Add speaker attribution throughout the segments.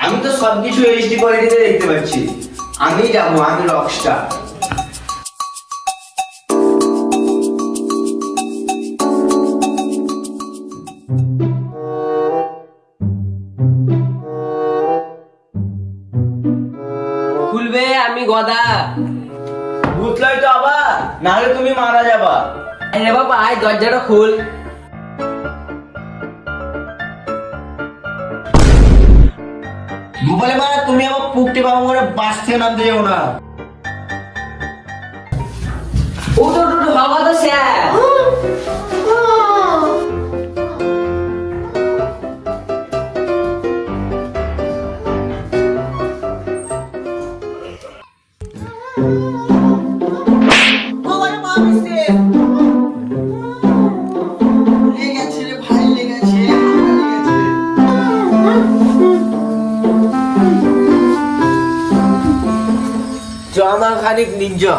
Speaker 1: আমি তো সবকিছু এইচডি কোয়ালিটিতে দেখতে পাচ্ছি। আমি যাবো, আমি রকস্টার।
Speaker 2: খুলবে, আমি গদা।
Speaker 1: ভূতলাই তো আবার, নাহলে তুমি মারা যাবা।
Speaker 2: আরে বাবা, আয় দরজাটা খুল।
Speaker 1: ভূপালে মারা, তুমি আমার পুকটে বাবা করে বাস থেকে নামতে যাও না।
Speaker 2: ও তো বাবা তো স্যার।
Speaker 1: জামা খানিক নিঞ্জা।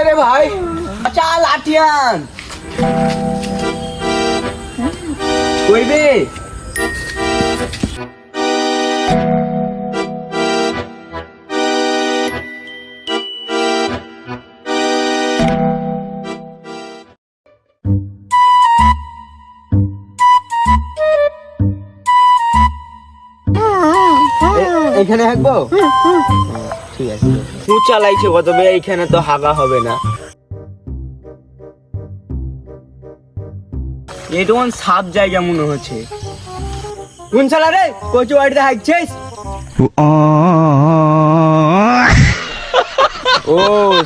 Speaker 1: রে ভাই, চাল আঠিয়ান কইবে। এখানে হাঁকবো? ঠিক আছে। তুই চালাইছে কত বে, এইখানে তো হাগা হবে না। এটা কোন সাপ জায়গা মনে হচ্ছে। কোন শালা রে, কচু বাড়িতে হাঁকছিস? ও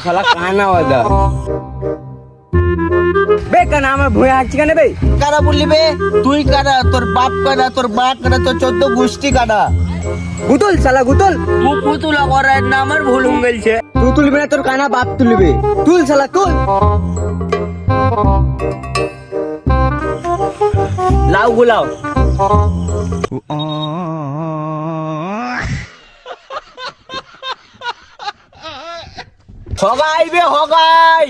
Speaker 1: শালা কানা ওদা। বে কানা আমার ভুঁয়ে হাঁকছি কেন বে? কারা বললি বে? তুই কারা, তোর বাপ কারা, তোর মা কারা, তোর 14 গোষ্ঠী কারা। গুতুল শালা গুতুল। তু পুতুলা করার না, আমার ভুল হয়ে তুই তুলবি না, তোর কানা বাপ তুলবে। তুল শালা তুল। লাউ গুলাও। হগাই বে হগাই।